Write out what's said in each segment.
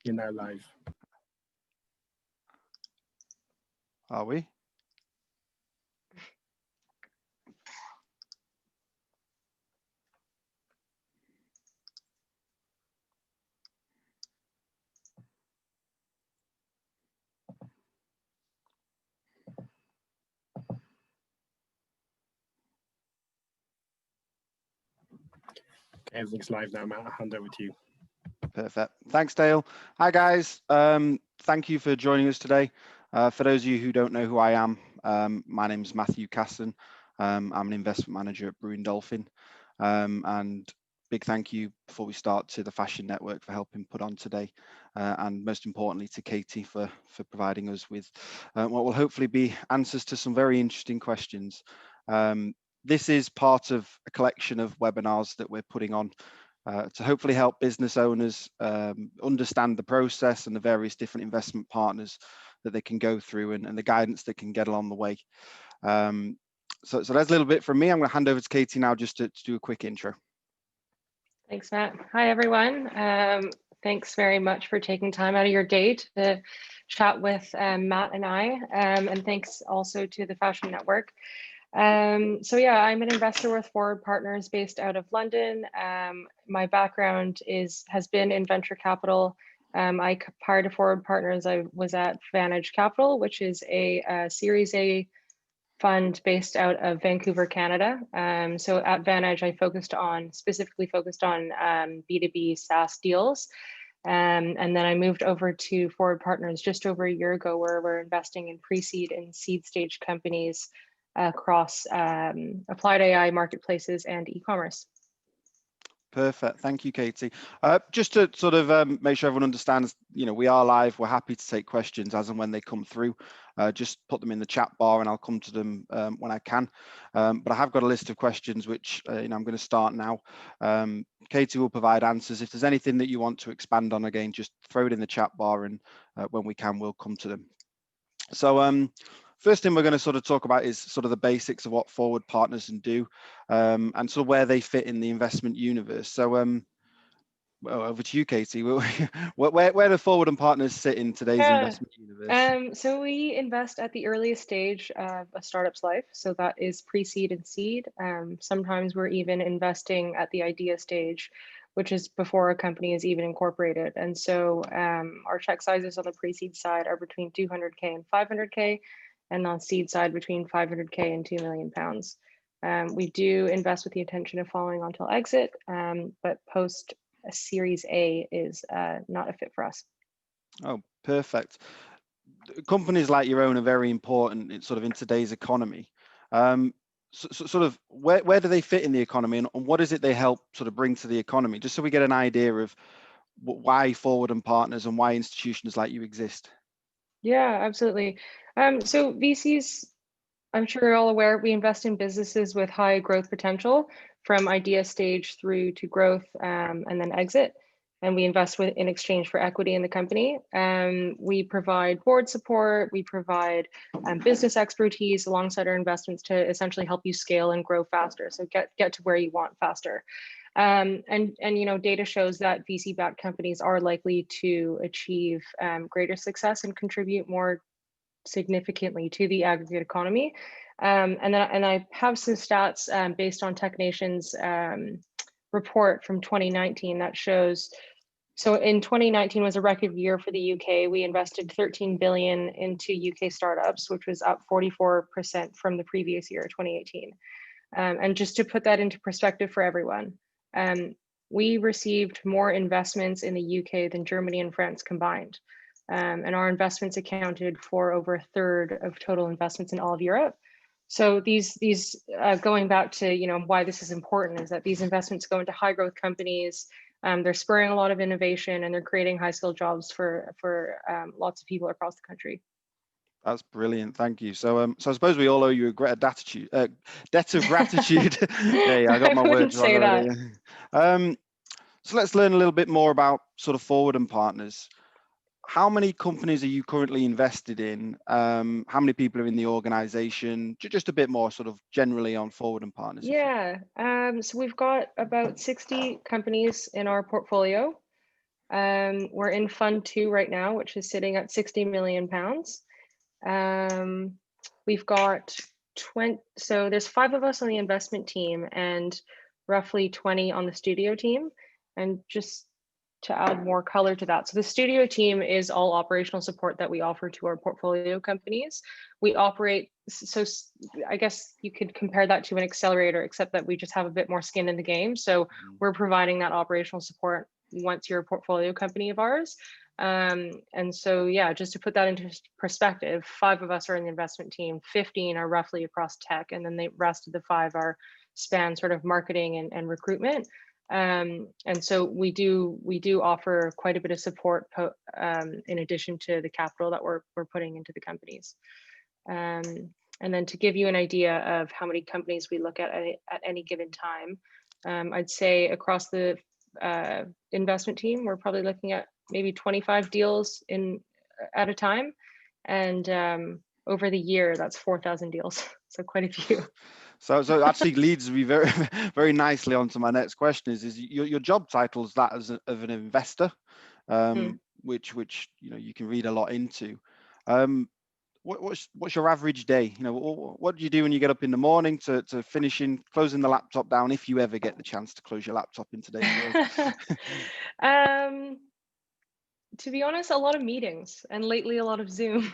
You're now live. Are we? Okay, everything's live now, Matt. I'll hand over to you. Perfect. Thanks, Dale. Hi, guys. Thank you for joining us today. For those of you who don't know who I am, my name is Matthew Casson. I'm an investment manager at Brewin Dolphin. And big thank you before we start to the Fashion Network for helping put on today. And most importantly to Katie for providing us with what will hopefully be answers to some very interesting questions. This is part of a collection of webinars that we're putting on to hopefully help business owners understand the process and the various different investment partners that they can go through and the guidance that can get along the way. So that's a little bit from me. I'm going to hand over to Katie now just to do a quick intro. Thanks, Matt. Hi, everyone. Thanks very much for taking time out of your day to chat with Matt and I. And thanks also to the Fashion Network. So yeah, I'm an investor with Forward Partners based out of London. My background has been in venture capital. Prior to Forward Partners, I was at Vantage Capital, which is a Series A fund based out of Vancouver, Canada. So at Vantage, I specifically focused on B2B SaaS deals. And then I moved over to Forward Partners just over a year ago, where we're investing in pre-seed and seed stage companies across applied AI marketplaces and e-commerce. Perfect. Thank you, Katie. Just to sort of make sure everyone understands, we are live. We're happy to take questions as and when they come through. Just put them in the chat bar and I'll come to them when I can. But I have got a list of questions which I'm going to start now. Katie will provide answers. If there's anything that you want to expand on, again, just throw it in the chat bar and when we can, we'll come to them. So first thing we're going to sort of talk about is sort of the basics of what Forward Partners can do and sort of where they fit in the investment universe. So well, over to you, Katie. Where do Forward and Partners sit in today's investment universe? So we invest at the earliest stage of a startup's life. So that is pre-seed and seed. Sometimes we're even investing at the idea stage, which is before a company is even incorporated. And so our check sizes on the pre-seed side are between 200K and 500K, and on seed side between 500K and 2 million pounds. We do invest with the intention of following on till exit, but post a Series A is not a fit for us. Oh, perfect. Companies like your own are very important in today's economy. Sort of where do they fit in the economy, and what is it they help sort of bring to the economy, just so we get an idea of why Forward and Partners and why institutions like you exist? Yeah, absolutely. So VCs, I'm sure you're all aware, we invest in businesses with high growth potential from idea stage through to growth and then exit. And we invest in exchange for equity in the company. We provide board support, we provide business expertise alongside our investments to essentially help you scale and grow faster. So get to where you want faster. And data shows that VC-backed companies are likely to achieve greater success and contribute more significantly to the aggregate economy. And I have some stats based on TechNation's report from 2019 that shows, so in 2019 was a record year for the UK. We invested 13 billion into UK startups, which was up 44% from the previous year, 2018. And just to put that into perspective for everyone, we received more investments in the UK than Germany and France combined. And our investments accounted for over a third of total investments in all of Europe. So these going back to why this is important, is that these investments go into high growth companies. They're spurring a lot of innovation and they're creating high skilled jobs for lots of people across the country. That's brilliant, thank you. So I suppose we all owe you a debt of gratitude. Yeah, I got my words wrong already. So let's learn a little bit more about sort of Forward and Partners. How many companies are you currently invested in? How many people are in the organization? Just a bit more sort of generally on Forward and Partners. Yeah, so we've got about 60 companies in our portfolio. We're in Fund 2 right now, which is sitting at £60 million. We've got 20, so there's 5 of us on the investment team and roughly 20 on the studio team. And just to add more color to that, so the studio team is all operational support that we offer to our portfolio companies. We operate, so I guess you could compare that to an accelerator, except that we just have a bit more skin in the game. So we're providing that operational support once you're a portfolio company of ours. And so, yeah, just to put that into perspective, 5 of us are in the investment team, 15 are roughly across tech, and then the rest of the 5 are span sort of marketing and recruitment. And so we do offer quite a bit of support in addition to the capital that we're putting into the companies. And then to give you an idea of how many companies we look at any given time, I'd say across the investment team, we're probably looking at maybe 25 deals at a time, and over the year, that's 4,000 deals. So quite a few. So actually leads me very, very nicely onto my next question is your job title is that of an investor, which you can read a lot into. What's your average day? What do you do when you get up in the morning to closing the laptop down, if you ever get the chance to close your laptop in today's world? To be honest, a lot of meetings, and lately a lot of Zoom.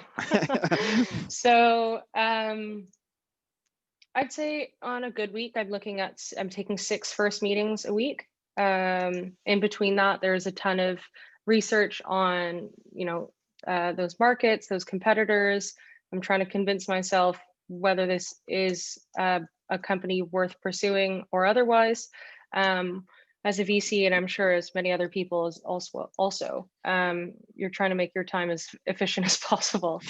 So I'd say on a good week, I'm taking 6 first meetings a week. In between that, there's a ton of research on, those markets, those competitors. I'm trying to convince myself whether this is a company worth pursuing or otherwise. As a VC, and I'm sure as many other people as also, you're trying to make your time as efficient as possible.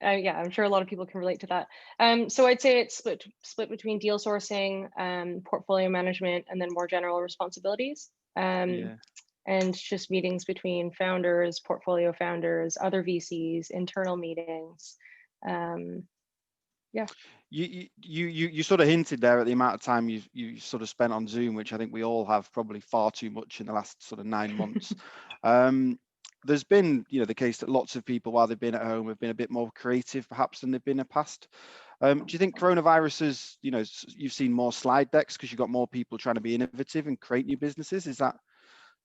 Yeah, I'm sure a lot of people can relate to that. So I'd say it's split between deal sourcing, portfolio management, and then more general responsibilities. And just meetings between founders, portfolio founders, other VCs, internal meetings. Yeah. You sort of hinted there at the amount of time you sort of spent on Zoom, which I think we all have probably far too much in the last sort of 9 months. There's been, the case that lots of people, while they've been at home, have been a bit more creative perhaps than they've been in the past. Do you think coronavirus is, you've seen more slide decks because you've got more people trying to be innovative and create new businesses? Is that,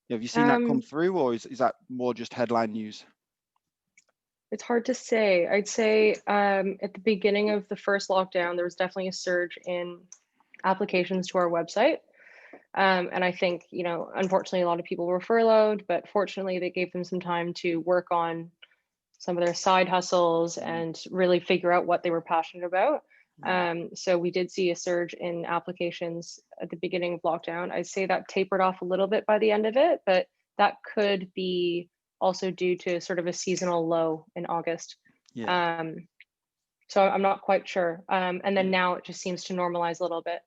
have you seen that come through, or is that more just headline news? It's hard to say. I'd say at the beginning of the first lockdown, there was definitely a surge in applications to our website. And I think, unfortunately, a lot of people were furloughed, but fortunately, they gave them some time to work on some of their side hustles and really figure out what they were passionate about. So we did see a surge in applications at the beginning of lockdown. I'd say that tapered off a little bit by the end of it, but that could be also due to sort of a seasonal low in August. So I'm not quite sure. And then now it just seems to normalize a little bit.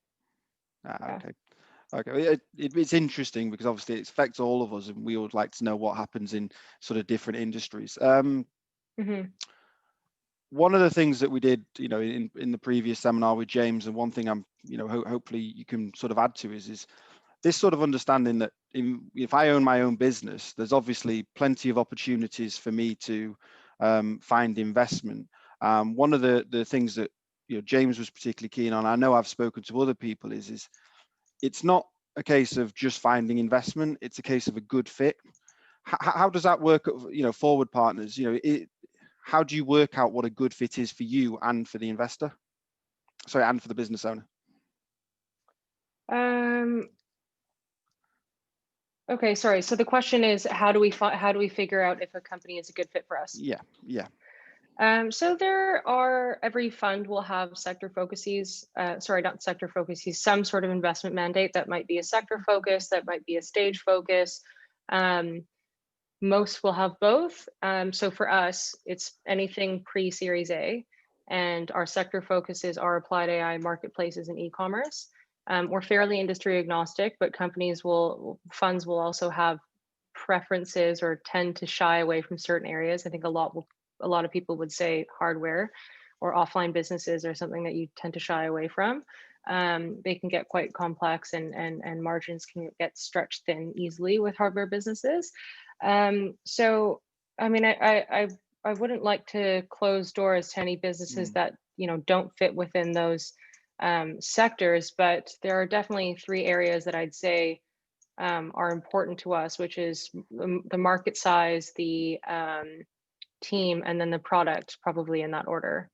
Okay, it's interesting because obviously it affects all of us, and we would like to know what happens in sort of different industries. One of the things that we did, in the previous seminar with James, and one thing I'm, hopefully you can sort of add to is this sort of understanding that if I own my own business, there's obviously plenty of opportunities for me to find investment. One of the things that James was particularly keen on, I know I've spoken to other people, is it's not a case of just finding investment, it's a case of a good fit. How does that work, Forward Partners? How do you work out what a good fit is for you and for the investor? Sorry, and for the business owner? Okay, sorry. So the question is, how do we figure out if a company is a good fit for us? Yeah. So every fund will have sector focuses, some sort of investment mandate that might be a sector focus, that might be a stage focus. Most will have both. So for us, it's anything pre-Series A, and our sector focuses are applied AI, marketplaces, and e-commerce. We're fairly industry agnostic, but funds will also have preferences or tend to shy away from certain areas. I think a lot of people would say hardware or offline businesses are something that you tend to shy away from. They can get quite complex, and margins can get stretched thin easily with hardware businesses. So, I mean, I wouldn't like to close doors to any businesses that, you know, don't fit within those sectors, but there are definitely 3 areas that I'd say are important to us, which is the market size, the team, and then the product, probably in that order.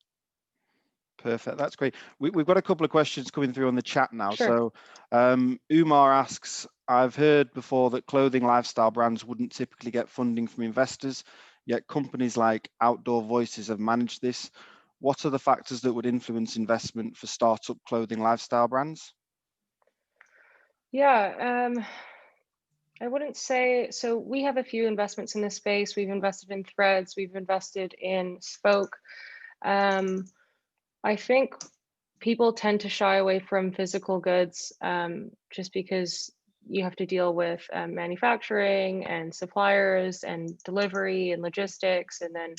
Perfect. That's great. We've got a couple of questions coming through on the chat now. Sure. So Umar asks, I've heard before that clothing lifestyle brands wouldn't typically get funding from investors, yet companies like Outdoor Voices have managed this. What are the factors that would influence investment for startup clothing lifestyle brands? Yeah, I wouldn't say, so we have a few investments in this space. We've invested in Threads, we've invested in Spoke. I think people tend to shy away from physical goods just because you have to deal with manufacturing and suppliers and delivery and logistics, and then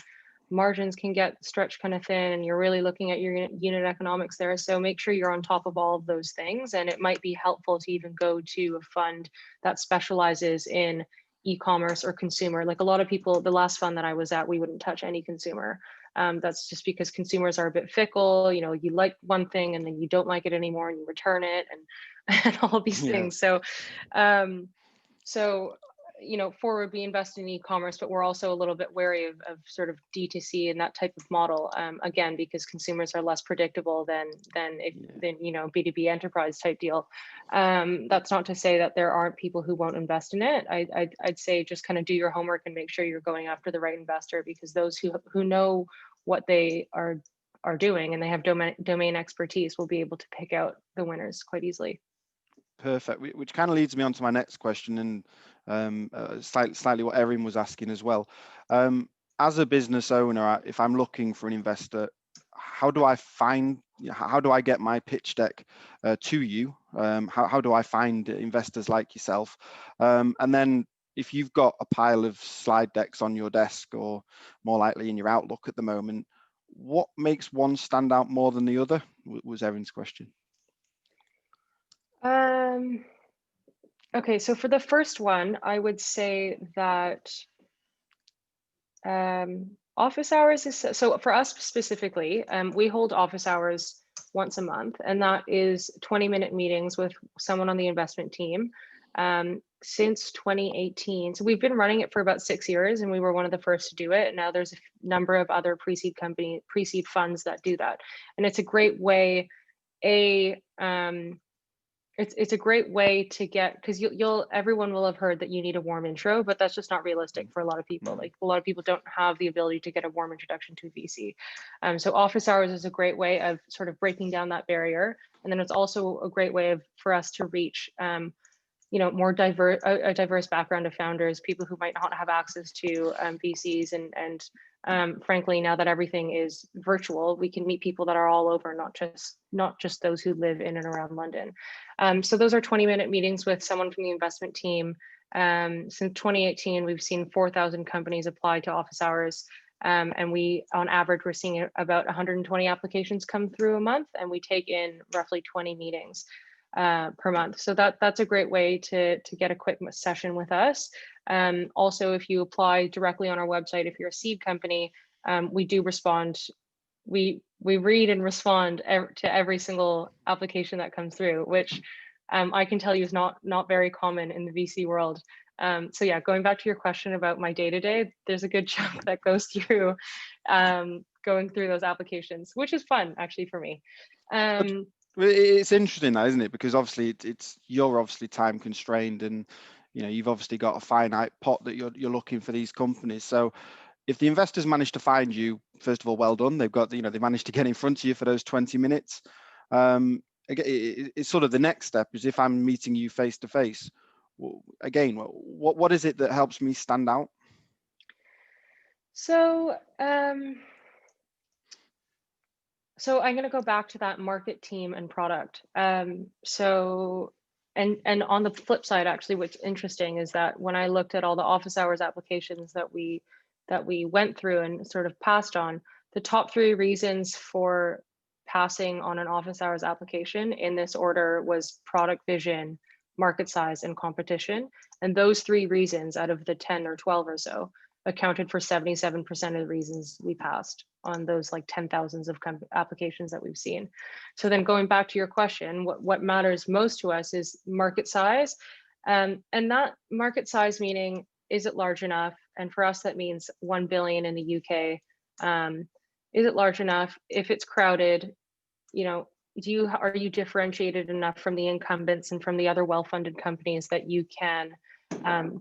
margins can get stretched kind of thin, and you're really looking at your unit economics there. So make sure you're on top of all of those things. And it might be helpful to even go to a fund that specializes in e-commerce or consumer. Like a lot of people, the last fund that I was at, we wouldn't touch any consumer. That's just because consumers are a bit fickle. You know, you like one thing and then you don't like it anymore and you return it, and all of these things. So, you know, forward, we invest in e-commerce, but we're also a little bit wary of sort of D2C and that type of model. Again, because consumers are less predictable than you know, B2B enterprise type deal. That's not to say that there aren't people who won't invest in it. I'd say just kind of do your homework and make sure you're going after the right investor, because those who know what they are doing and they have domain expertise will be able to pick out the winners quite easily. Perfect, which kind of leads me on to my next question, and slightly what Erin was asking as well. As a business owner, if I'm looking for an investor, how do I find, how do I get my pitch deck to you? How do I find investors like yourself? And then if you've got a pile of slide decks on your desk, or more likely in your Outlook at the moment, what makes one stand out more than the other? Was Erin's question. Okay, so for the first one, I would say that office hours is, so for us specifically, we hold office hours once a month, and that is 20-minute meetings with someone on the investment team since 2018. So we've been running it for about 6 years, and we were one of the first to do it. And now there's a number of other pre-seed funds that do that. And it's a great way, it's a great way to get, because everyone will have heard that you need a warm intro, but that's just not realistic for a lot of people. Like a lot of people don't have the ability to get a warm introduction to a VC. So office hours is a great way of sort of breaking down that barrier. And then it's also a great way for us to reach you know, more a diverse background of founders, people who might not have access to VCs, and frankly, now that everything is virtual, we can meet people that are all over, not just those who live in and around London. So those are 20-minute meetings with someone from the investment team. Since 2018, we've seen 4,000 companies apply to office hours. And we, on average, we're seeing about 120 applications come through a month, and we take in roughly 20 meetings per month. So that's a great way to get a quick session with us. Also, if you apply directly on our website, if you're a seed company, we do respond. We read and respond to every single application that comes through, which I can tell you is not very common in the VC world. So yeah, going back to your question about my day-to-day, there's a good chunk that goes through going through those applications, which is fun actually for me. It's interesting, isn't it? Because obviously you're obviously time constrained, and you know, you've obviously got a finite pot that you're looking for these companies. So if the investors manage to find you, first of all, well done. They've got, you know, they managed to get in front of you for those 20 minutes. It's sort of the next step is, if I'm meeting you face to face, again, what is it that helps me stand out? So so I'm going to go back to that market team and product. So, and on the flip side, actually, what's interesting is that when I looked at all the office hours applications that we went through and sort of passed on, the top 3 reasons for passing on an office hours application in this order was product vision, market size, and competition. And those 3 reasons out of the 10 or 12 or so accounted for 77% of the reasons we passed on those like 10,000s of applications that we've seen. So then going back to your question, what matters most to us is market size. And that market size meaning, is it large enough? And for us, that means 1 billion in the UK. Is it large enough? If it's crowded, you know, are you differentiated enough from the incumbents and from the other well-funded companies that you can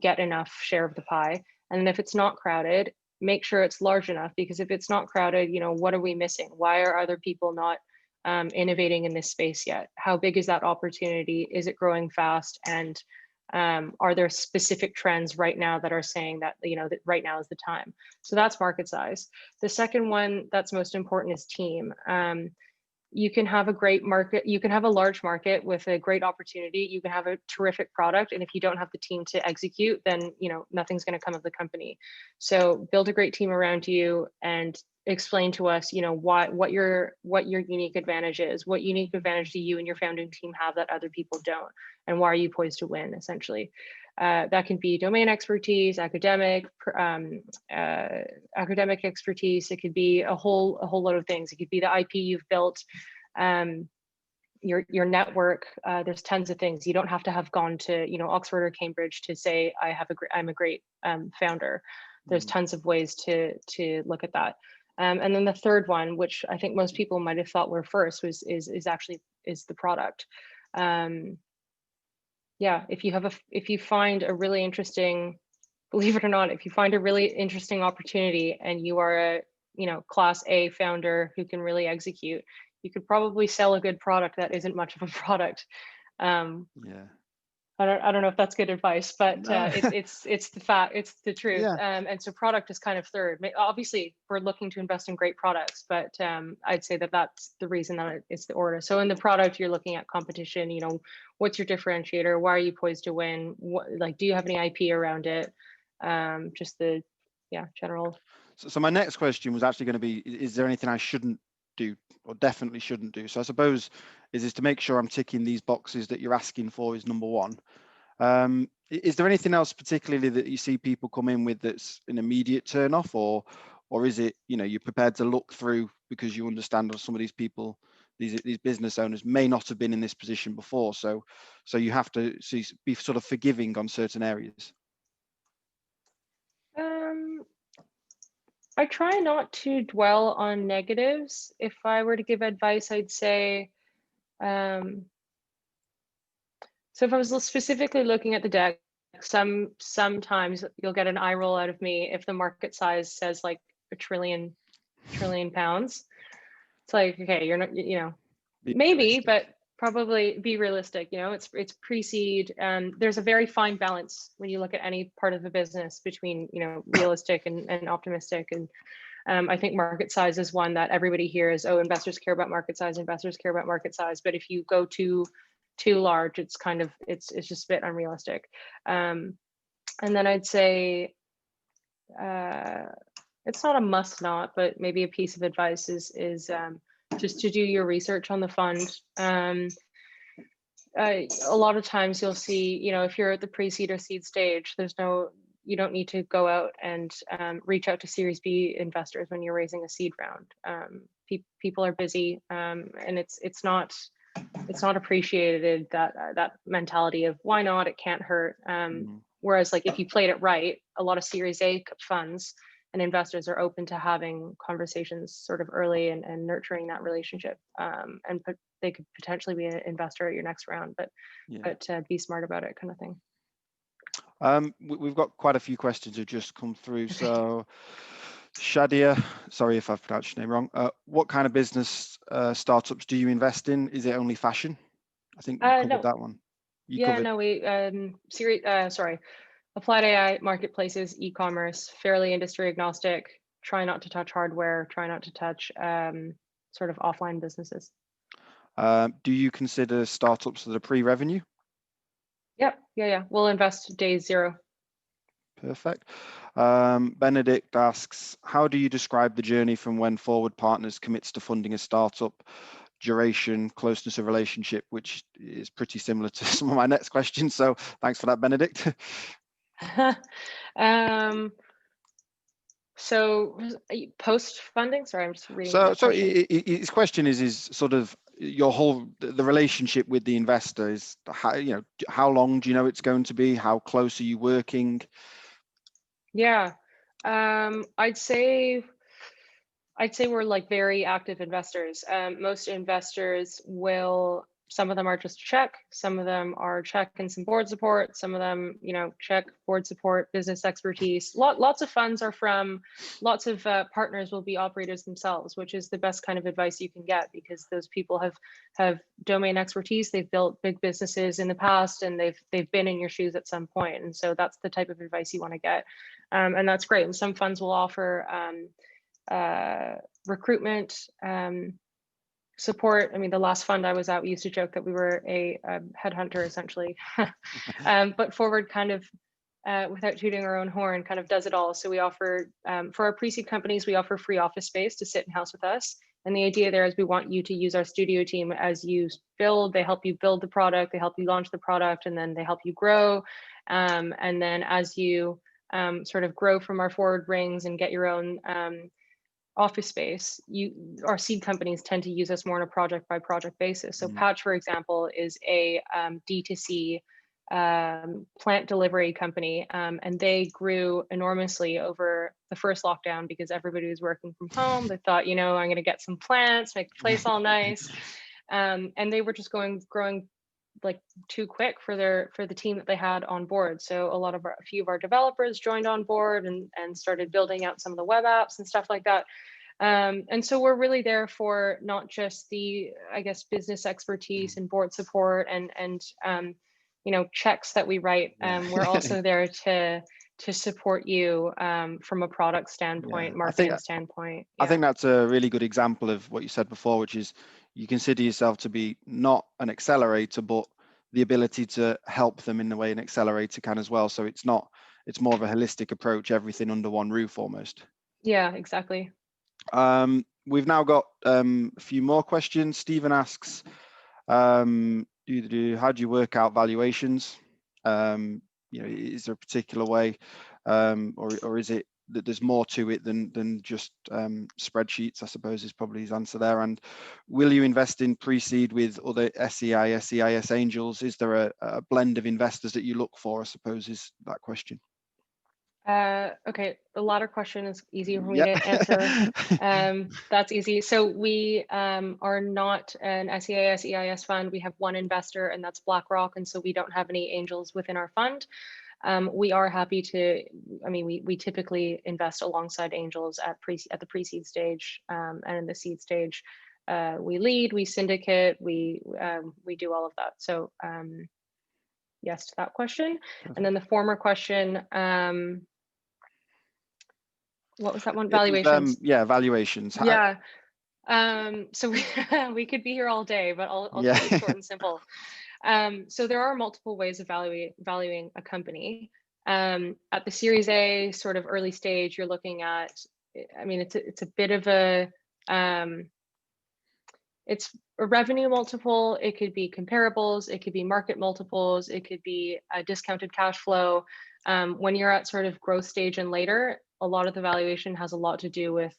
get enough share of the pie? And if it's not crowded, make sure it's large enough, because if it's not crowded, you know, what are we missing? Why are other people not innovating in this space yet? How big is that opportunity? Is it growing fast? And are there specific trends right now that are saying that, you know, that right now is the time? So that's market size. The second one that's most important is team. You can have a great market, you can have a large market with a great opportunity, you can have a terrific product, and if you don't have the team to execute, then, you know, nothing's going to come of the company. So build a great team around you and explain to us, you know, what your unique advantage is. What unique advantage do you and your founding team have that other people don't, and why are you poised to win, essentially? That can be domain expertise, academic expertise. It could be a whole load of things. It could be the IP you've built, your network. There's tons of things. You don't have to have gone to, you know, Oxford or Cambridge to say I'm a great founder. There's tons of ways to look at that. And then the third one, which I think most people might have thought were first, is the product. Yeah, if you find a really interesting, believe it or not, if you find a really interesting opportunity and you are a, you know, class A founder who can really execute, you could probably sell a good product that isn't much of a product. Yeah. I don't know if that's good advice, but No. it's the fact, it's the truth. Yeah. And so product is kind of third. Obviously, we're looking to invest in great products, but I'd say that that's the reason that it's the order. So in the product, you're looking at competition. You know, what's your differentiator? Why are you poised to win? Do you have any IP around it? Just the general. So my next question was actually going to be: is there anything I shouldn't do, or definitely shouldn't do? So I suppose is to make sure I'm ticking these boxes that you're asking for is number one. Is there anything else particularly that you see people come in with that's an immediate turn off, or is it, you know, you're prepared to look through because you understand some of these people, these business owners may not have been in this position before, so you have to be sort of forgiving on certain areas? I try not to dwell on negatives. If I were to give advice, I'd say, so if I was specifically looking at the deck, sometimes you'll get an eye roll out of me if the market size says like a trillion pounds. It's like, okay, you're not, you know, maybe, but probably be realistic. You know, it's pre-seed. There's a very fine balance when you look at any part of the business between, you know, realistic and optimistic. And I think market size is one that everybody hears, oh, investors care about market size, investors care about market size. But if you go too large, it's kind of, it's just a bit unrealistic. And then I'd say, it's not a must not, but maybe a piece of advice is just to do your research on the fund. A lot of times you'll see, you know, if you're at the pre-seed or seed stage, you don't need to go out and reach out to Series B investors when you're raising a seed round. People are busy, and it's not appreciated, that mentality of why not, it can't hurt. Whereas like if you played it right, a lot of Series A funds and investors are open to having conversations sort of early and nurturing that relationship. And they could potentially be an investor at your next round, but be smart about it, kind of thing. We've got quite a few questions that have just come through. Okay. So Shadia, sorry if I've pronounced your name wrong. What kind of business startups do you invest in? Is it only fashion? I think you covered that one. Applied AI, marketplaces, e-commerce, fairly industry agnostic, try not to touch hardware, try not to touch sort of offline businesses. Do you consider startups that are pre-revenue? Yep, yeah. We'll invest day zero. Perfect. Benedict asks, how do you describe the journey from when Forward Partners commits to funding a startup, duration, closeness of relationship, which is pretty similar to some of my next questions. So thanks for that, Benedict. So post funding, sorry, I'm just reading. So his question is sort of the relationship with the investor is how long do you know it's going to be? How close are you working? Yeah, I'd say we're like very active investors. Most investors will, some of them are just check, some of them are check and some board support, some of them, check, board support, business expertise. Lots of funds are from, lots of partners will be operators themselves, which is the best kind of advice you can get, because those people have domain expertise. They've built big businesses in the past, and they've been in your shoes at some point. And so that's the type of advice you want to get. And that's great. And some funds will offer recruitment support. I mean, the last fund I was at, we used to joke that we were a headhunter essentially, but Forward kind of, without tooting our own horn, kind of does it all. So we offer, for our pre-seed companies, we offer free office space to sit in house with us. And the idea there is we want you to use our studio team as you build. They help you build the product, they help you launch the product, and then they help you grow. And then as you sort of grow from our Forward rings and get your own office space, our seed companies tend to use us more on a project by project basis. So Patch, for example, is a D2C plant delivery company, and they grew enormously over the first lockdown because everybody was working from home. They thought, I'm going to get some plants, make the place all nice, and they were just growing like too quick for the team that they had on board. So a few of our developers joined on board and started building out some of the web apps and stuff like that. And so we're really there for not just the, I guess, business expertise and board support and checks that we write. We're also there to support you from a product standpoint, marketing standpoint. I think that's a really good example of what you said before, which is you consider yourself to be not an accelerator, but the ability to help them in the way an accelerator can as well. So it's more of a holistic approach, everything under one roof almost. Yeah, exactly. We've now got a few more questions. Stephen asks, how do you work out valuations? Is there a particular way, or is it that there's more to it than just spreadsheets, I suppose, is probably his answer there. And will you invest in pre-seed with other SEIS, EIS angels? Is there a blend of investors that you look for, I suppose, is that question. Okay, the latter question is easy for me to answer. That's easy. So we are not an SEIS EIS fund. We have one investor, and that's BlackRock, and so we don't have any angels within our fund. We are happy to, we typically invest alongside angels at the pre-seed stage, and in the seed stage, we lead, we syndicate, we do all of that. So yes to that question. And then the former question, what was that one? Valuations. Valuations. Yeah. So we could be here all day, but I'll keep it short and simple. So there are multiple ways of valuing a company. At the Series A sort of early stage, you're looking at, it's a bit of it's a revenue multiple. It could be comparables. It could be market multiples. It could be a discounted cash flow. When you're at sort of growth stage and later, a lot of the valuation has a lot to do with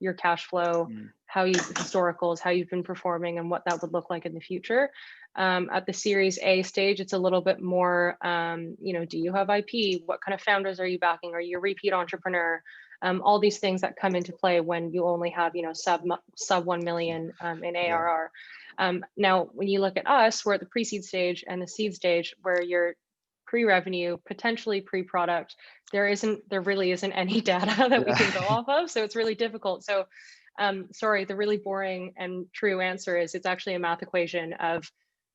your cash flow, historicals, how you've been performing, and what that would look like in the future. At the Series A stage, it's a little bit more, do you have IP? What kind of founders are you backing? Are you a repeat entrepreneur? All these things that come into play when you only have, sub 1 million in ARR. Now, when you look at us, we're at the pre-seed stage and the seed stage where you're pre-revenue, potentially pre-product. There really isn't any data that we can go off of. So it's really difficult. So sorry, the really boring and true answer is it's actually a math equation of,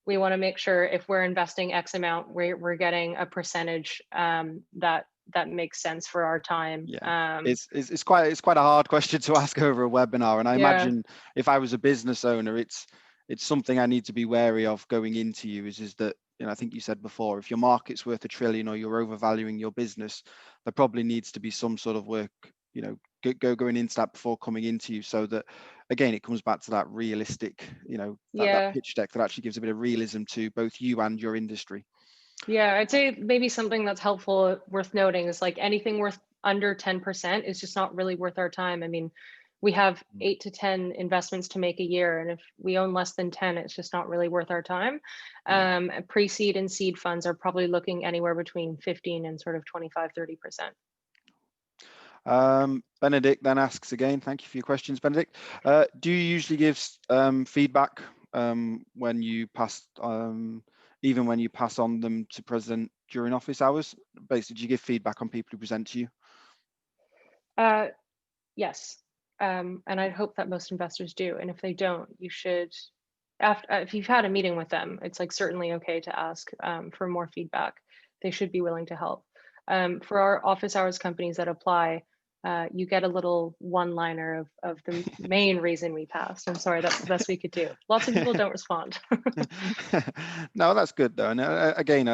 we want to make sure if we're investing X amount, we're getting a percentage that makes sense for our time. It's quite a hard question to ask over a webinar, and I imagine if I was a business owner, it's it's something I need to be wary of going into you is that, I think you said before, if your market's worth $1 trillion or you're overvaluing your business, there probably needs to be some sort of work, going into that before coming into you, so that, again, it comes back to that realistic, that pitch deck that actually gives a bit of realism to both you and your industry. Yeah, I'd say maybe something that's helpful, worth noting, is like anything worth under 10% is just not really worth our time. I mean, we have 8 to 10 investments to make a year, and if we own less than 10, it's just not really worth our time. Pre-seed and seed funds are probably looking anywhere between 15 and sort of 25, 30%. Benedict then asks again, thank you for your questions, Benedict. Do you usually give feedback when you pass, even when you pass on them to present during office hours? Basically, do you give feedback on people who present to you? Yes, and I hope that most investors do. And if they don't, you should, if you've had a meeting with them, it's like certainly okay to ask for more feedback. They should be willing to help. For our office hours companies that apply, you get a little one-liner of the main reason we passed. I'm sorry, that's the best we could do. Lots of people don't respond. No, that's good though. And again,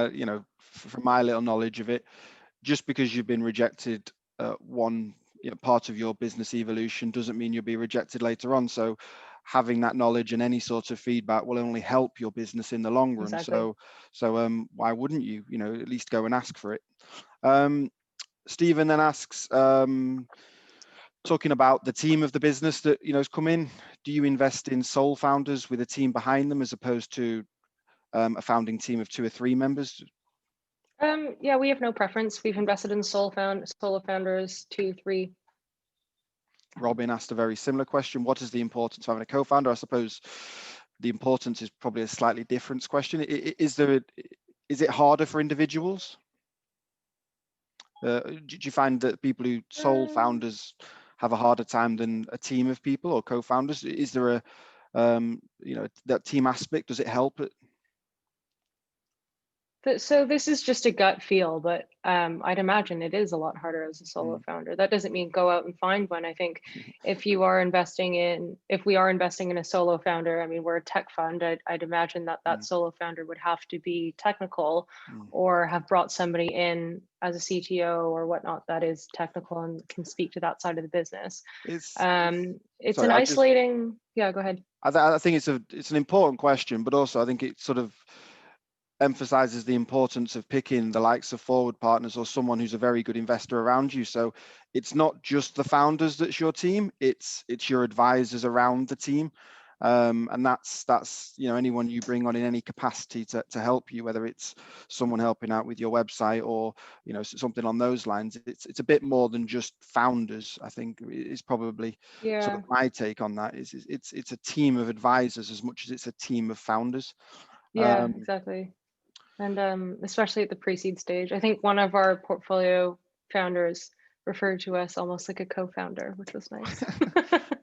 from my little knowledge of it, just because you've been rejected one part of your business evolution doesn't mean you'll be rejected later on. So having that knowledge and any sort of feedback will only help your business in the long run. Exactly. So why wouldn't you, at least go and ask for it? Stephen then asks, talking about the team of the business that has come in, do you invest in sole founders with a team behind them as opposed to a founding team of 2 or 3 members? Yeah, we have no preference. We've invested in solo founders, 2, 3. Robin asked a very similar question. What is the importance of having a co-founder? I suppose the importance is probably a slightly different question. Is it harder for individuals? Do you find that people who sole founders have a harder time than a team of people or co-founders? Is there that team aspect? Does it help? So this is just a gut feel, but I'd imagine it is a lot harder as a solo founder. That doesn't mean go out and find one. I think if we are investing in a solo founder, I mean, we're a tech fund, I'd imagine that solo founder would have to be technical or have brought somebody in as a CTO or whatnot that is technical and can speak to that side of the business. Yeah, go ahead. I think it's an important question, but also I think it sort of emphasizes the importance of picking the likes of forward partners or someone who's a very good investor around you. So it's not just the founders that's your team, it's your advisors around the team, and that's anyone you bring on in any capacity to help you, whether it's someone helping out with your website or something on those lines. It's a bit more than just founders, I think, is probably sort of my take on that. It's a team of advisors as much as it's a team of founders. Yeah, exactly. And especially at the pre-seed stage, I think one of our portfolio founders referred to us almost like a co-founder, which was nice.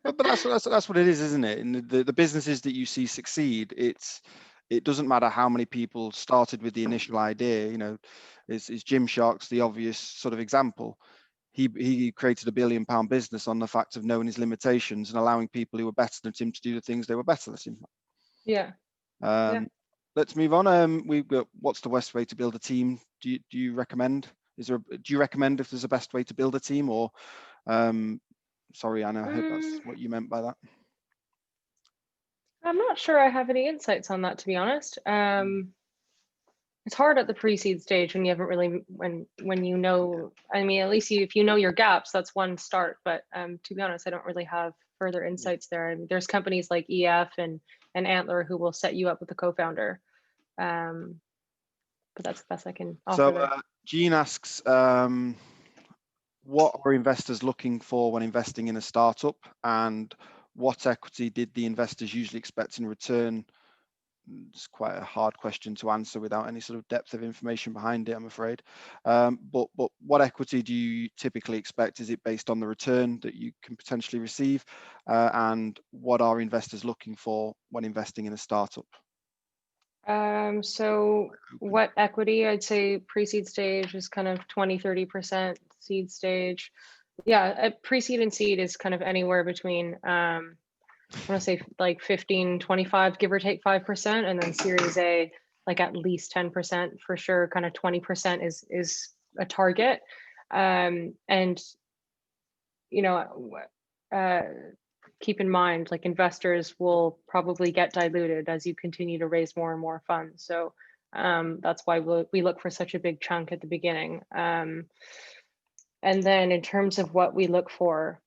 but that's what it is, isn't it? In the businesses that you see succeed, it doesn't matter how many people started with the initial idea. Is Gymshark's the obvious sort of example. He created £1 billion business on the fact of knowing his limitations and allowing people who were better than him to do the things they were better than him. Yeah. Let's move on. We've got, what's the best way to build a team? Do you recommend? Do you recommend if there's a best way to build a team, or sorry, Anna, I hope that's what you meant by that. I'm not sure I have any insights on that, to be honest. It's hard at the pre-seed stage when you haven't really, when I mean, at least if you know your gaps, that's one start. But to be honest, I don't really have further insights there. I mean, there's companies like EF and Antler who will set you up with a co-founder. But that's the best I can offer there. Jean asks, what are investors looking for when investing in a startup, and what equity did the investors usually expect in return? It's quite a hard question to answer without any sort of depth of information behind it, I'm afraid. But what equity do you typically expect? Is it based on the return that you can potentially receive? And what are investors looking for when investing in a startup? So what equity? I'd say pre-seed stage is kind of 20-30%. Seed stage, yeah, at pre-seed and seed is kind of anywhere between want to say like 15, 25, give or take 5%, and then Series A, like at least 10% for sure. Kind of 20% is a target. And keep in mind, like investors will probably get diluted as you continue to raise more and more funds. So that's why we look for such a big chunk at the beginning. And then in terms of what we look for,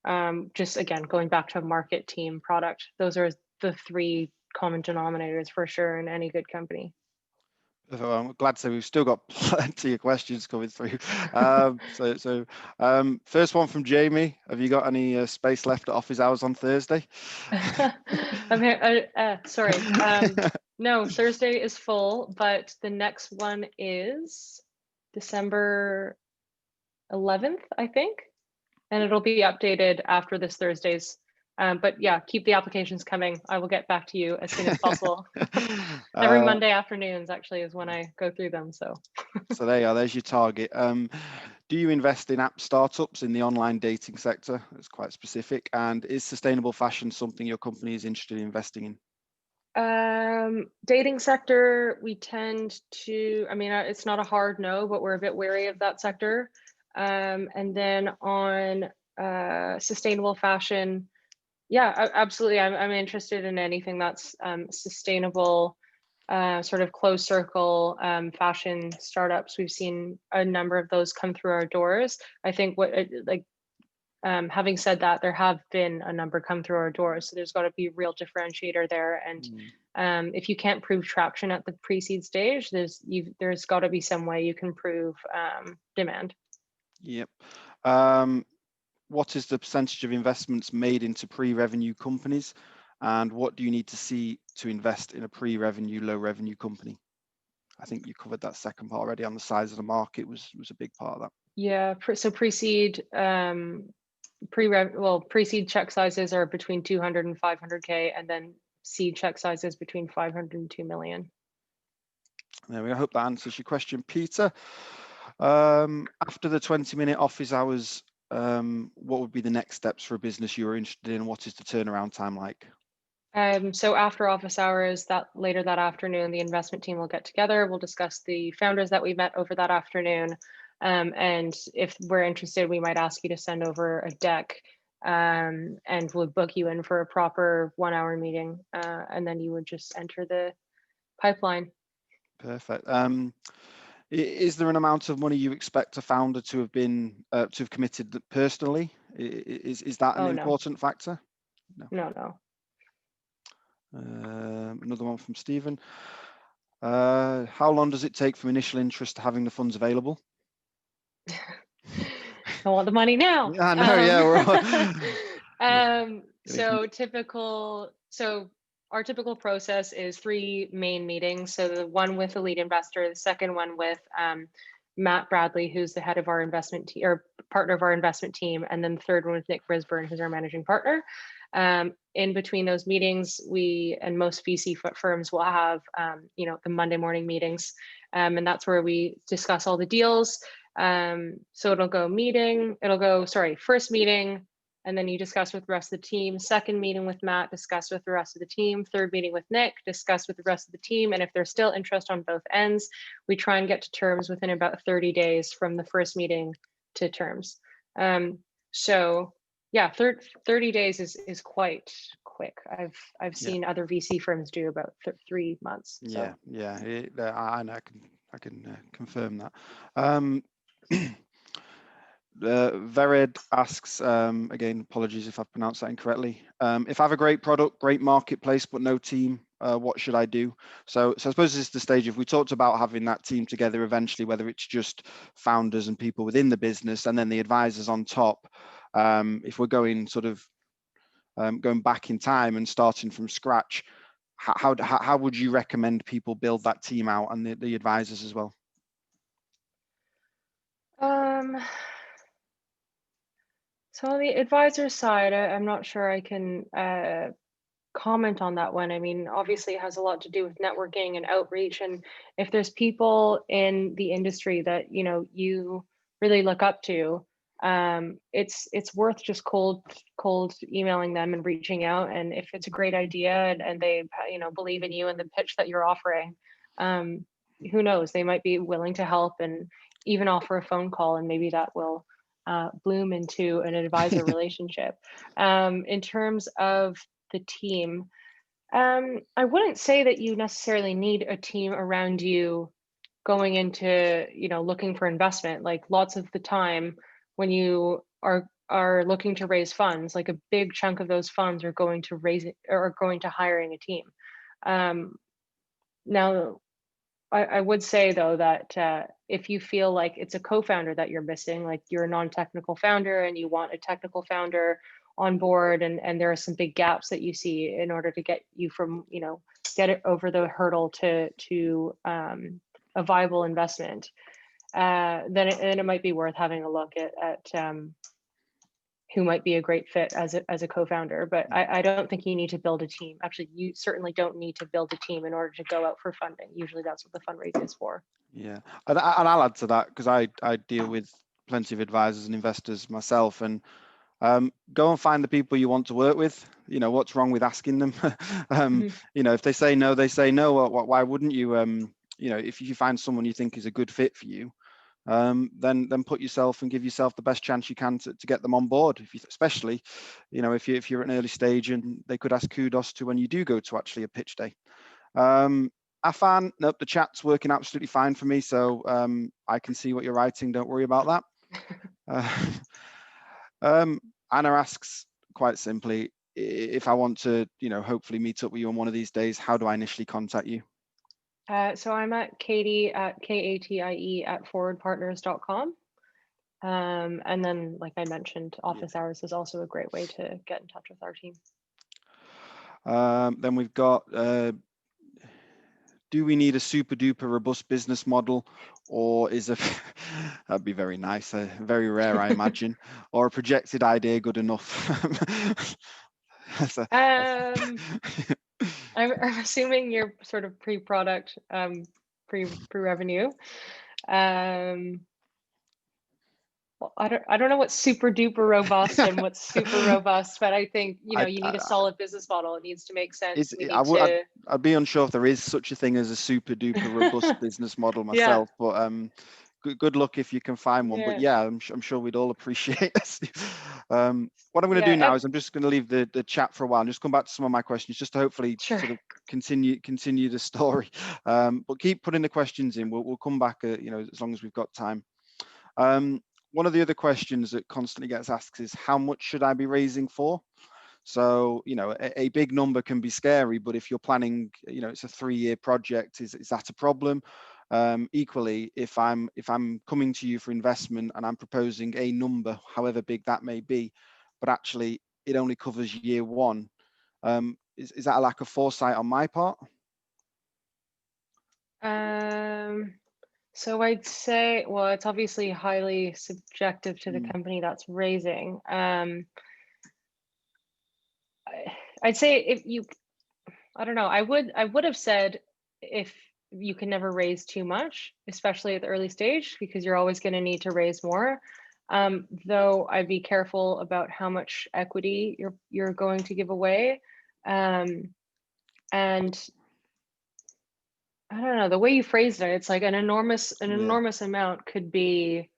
just again, going back to market, team, product, those are the three common denominators for sure in any good company. So I'm glad to say we've still got plenty of questions coming through. First one from Jamie. Have you got any space left at office hours on Thursday? I'm here. Sorry. No, Thursday is full, but the next one is December 11th, I think, and it'll be updated after this Thursday's. But yeah, keep the applications coming. I will get back to you as soon as possible. Every Monday afternoons actually is when I go through them. So there you are, there's your target. Do you invest in app startups in the online dating sector? It's quite specific. And is sustainable fashion something your company is interested in investing in? Dating sector, we tend to, I mean, it's not a hard no, but we're a bit wary of that sector. And then on sustainable fashion, yeah, absolutely. I'm interested in anything that's sustainable, sort of closed circle fashion startups. We've seen a number of those come through our doors. I think having said that, there have been a number come through our doors. So there's got to be a real differentiator there. And if you can't prove traction at the pre-seed stage, there's got to be some way you can prove demand. Yep. What is the percentage of investments made into pre-revenue companies, and what do you need to see to invest in a pre-revenue, low-revenue company? I think you covered that second part already on the size of the market was a big part of that. Yeah, so pre-seed, pre-seed check sizes are between 200 and 500K, and then seed check sizes between 500 and 2 million. There we go. I hope that answers your question, Peter. After the 20-minute office hours, what would be the next steps for a business you're interested in? What is the turnaround time like? So after office hours, later that afternoon, the investment team will get together. We'll discuss the founders that we met over that afternoon. And if we're interested, we might ask you to send over a deck, and we'll book you in for a proper 1-hour meeting. And then you would just enter the pipeline. Perfect. Is there an amount of money you expect a founder to have been to have committed personally? Is that an important factor? No. Another one from Stephen. How long does it take from initial interest to having the funds available? I want the money now. Yeah, I know. Yeah. Our typical process is 3 main meetings. So the one with the lead investor, the second one with Matt Bradley, who's the head of our investment team or partner of our investment team, and then the third one with Nick Brisburn, who's our managing partner. In between those meetings, we and most VC firms will have the Monday morning meetings, and that's where we discuss all the deals. So it'll go first meeting, and then you discuss with the rest of the team. Second meeting with Matt, discuss with the rest of the team. Third meeting with Nick, discuss with the rest of the team. And if there's still interest on both ends, we try and get to terms within about 30 days from the first meeting to terms. So yeah, 30 days is quite quick. I've seen other VC firms do about 3 months. So. Yeah. I can confirm that. Vered asks, again, apologies if I've pronounced that incorrectly. If I have a great product, great marketplace, but no team, what should I do? So I suppose this is the stage. If we talked about having that team together eventually, whether it's just founders and people within the business and then the advisors on top, if we're going going back in time and starting from scratch, how would you recommend people build that team out and the advisors as well? So on the advisor side, I'm not sure I can comment on that one. I mean, obviously it has a lot to do with networking and outreach. And if there's people in the industry that, you really look up to, it's worth just cold emailing them and reaching out. And if it's a great idea and they, you know, believe in you and the pitch that you're offering, who knows, they might be willing to help and even offer a phone call, and maybe that will bloom into an advisor relationship. In terms of the team, I wouldn't say that you necessarily need a team around you going into, you know, looking for investment. Like lots of the time when you are looking to raise funds, like a big chunk of those funds are going to hiring a team. Now, I would say though that if you feel like it's a co-founder that you're missing, like you're a non-technical founder and you want a technical founder on board, and there are some big gaps that you see in order to get you from, you know, get it over the hurdle to a viable investment, then it might be worth having a look at who might be a great fit as a co-founder. But I don't think you need to build a team. Actually, you certainly don't need to build a team in order to go out for funding. Usually that's what the fundraising is for. Yeah, and I'll add to that, because I deal with plenty of advisors and investors myself, and go and find the people you want to work with. You know, what's wrong with asking them? You know, if they say no, they say no. Why wouldn't you? You know, if you find someone you think is a good fit for you, then put yourself and give yourself the best chance you can to get them on board. If you, especially, you know, if you're at an early stage, and they could ask kudos to when you do go to actually a pitch day. Afan, nope, the chat's working absolutely fine for me, so I can see what you're writing. Don't worry about that. Anna asks quite simply, if I want to, you know, hopefully meet up with you on one of these days, how do I initially contact you? So I'm at Katie at katie@forwardpartners.com. And then, like I mentioned, office hours is also a great way to get in touch with our team. Then we've got, do we need a super duper robust business model, or is that'd be very nice, very rare, I imagine, or a projected idea good enough? I'm assuming you're sort of pre-product, pre-revenue. Well, I don't know what's super duper robust and what's super robust, but I think, you know, you need a solid business model. It needs to make sense. I'd be unsure if there is such a thing as a super duper robust business model myself, but good luck if you can find one. But yeah, I'm sure we'd all appreciate this. What I'm going to do now is I'm just going to leave the chat for a while and just come back to some of my questions, just to hopefully sort of continue the story. But keep putting the questions in. We'll come back, you know, as long as we've got time. One of the other questions that constantly gets asked is, how much should I be raising for? So, you know, a big number can be scary, but if you're planning, you know, it's a 3-year project, is that a problem? Equally, if I'm coming to you for investment and I'm proposing a number, however big that may be, but actually it only covers year 1, is that a lack of foresight on my part? So I'd say, well, it's obviously highly subjective to the company that's raising. I'd say if you, I don't know, I would have said if you can never raise too much, especially at the early stage, because you're always going to need to raise more. Though I'd be careful about how much equity you're going to give away. And I don't know, the way you phrased it, it's like an enormous amount could be,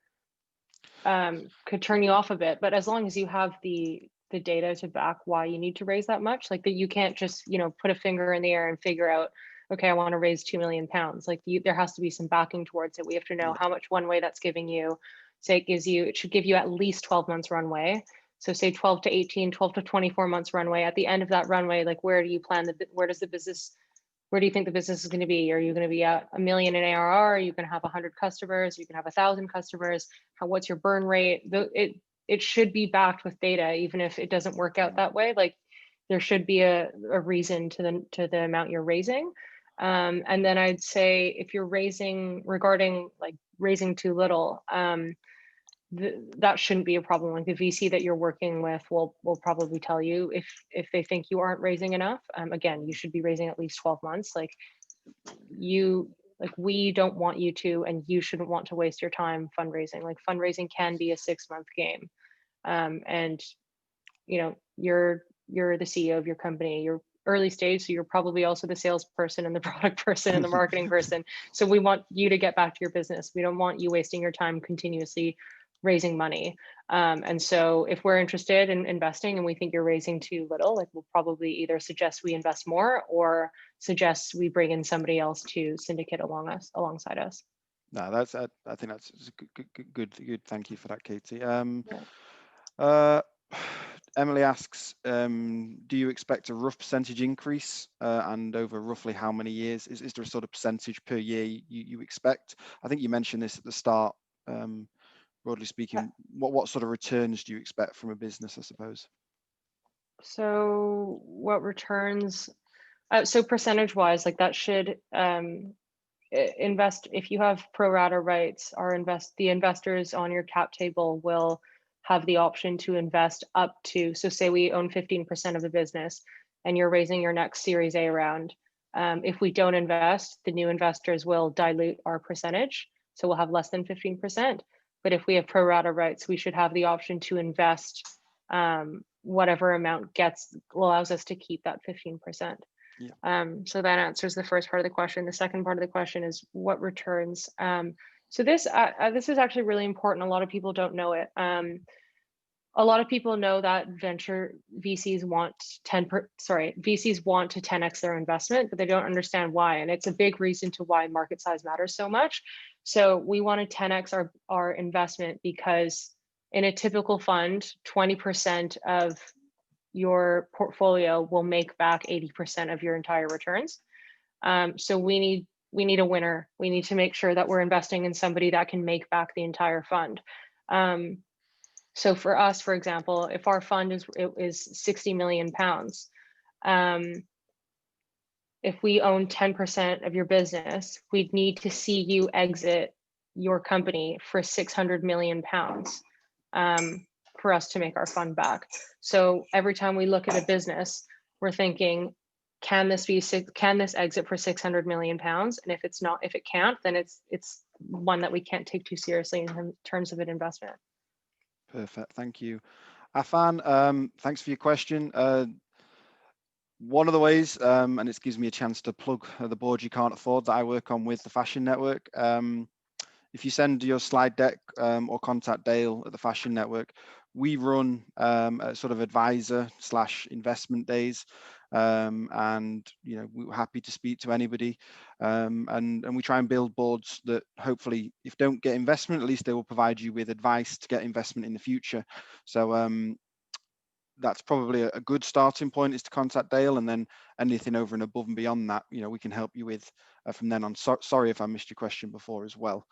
could turn you off a bit. But as long as you have the data to back why you need to raise that much, like that you can't just, you know, put a finger in the air and figure out, okay, I want to raise £2 million. Like there has to be some backing towards it. We have to know how much runway that's giving you. Say it should give you at least 12 months runway. So say 12 to 18, 12 to 24 months runway. At the end of that runway, like where do you plan where do you think the business is going to be? Are you going to be at $1 million in ARR? Are you going to have 100 customers? You can have 1,000 customers. What's your burn rate? It should be backed with data, even if it doesn't work out that way. Like there should be a reason to the amount you're raising. And then I'd say if you're raising too little, that shouldn't be a problem. Like the VC that you're working with will probably tell you if they think you aren't raising enough. Again, you should be raising at least 12 months. Like Like, we don't want you to, and you shouldn't want to waste your time fundraising. Like, fundraising can be a 6-month game. And you're the CEO of your company, you're early stage, so you're probably also the salesperson and the product person and the marketing person. So we want you to get back to your business. We don't want you wasting your time continuously raising money. And so if we're interested in investing and we think you're raising too little, like, we'll probably either suggest we invest more or suggest we bring in somebody else to syndicate alongside us. No, that's I think that's good. Thank you for that, Katie. Emily asks, do you expect a rough percentage increase, and over roughly how many years? Is there a sort of percentage per year you expect? I think you mentioned this at the start. Broadly speaking, what sort of returns do you expect from a business, I suppose? So what returns? So percentage wise, like, that should invest, if you have pro rata rights, the investors on your cap table will have the option to invest up to, so say we own 15% of the business and you're raising your next Series A round. If we don't invest, the new investors will dilute our percentage. So we'll have less than 15%. But if we have pro rata rights, we should have the option to invest whatever amount allows us to keep that 15%. Yeah. So that answers the first part of the question. The second part of the question is what returns. So this is actually really important. A lot of people don't know it. A lot of people know that VCs want to 10x their investment, but they don't understand why. And it's a big reason to why market size matters so much. So we want to 10x our investment because in a typical fund, 20% of your portfolio will make back 80% of your entire returns. So we need a winner. We need to make sure that we're investing in somebody that can make back the entire fund. So for us, for example, if our fund is 60 million pounds, if we own 10% of your business, we'd need to see you exit your company for 600 million pounds for us to make our fund back. So every time we look at a business, we're thinking, can this exit for 600 million pounds? And if it can't, then it's one that we can't take too seriously in terms of an investment. Perfect, thank you. Afan, thanks for your question. One of the ways, and it gives me a chance to plug the board you can't afford that I work on with the Fashion Network. If you send your slide deck or contact Dale at the Fashion Network, we run a sort of advisor/investment days, and we're happy to speak to anybody, and we try and build boards that hopefully, if don't get investment, at least they will provide you with advice to get investment in the future. So that's probably a good starting point, is to contact Dale, and then anything over and above and beyond that, we can help you with from then on. Sorry if I missed your question before as well.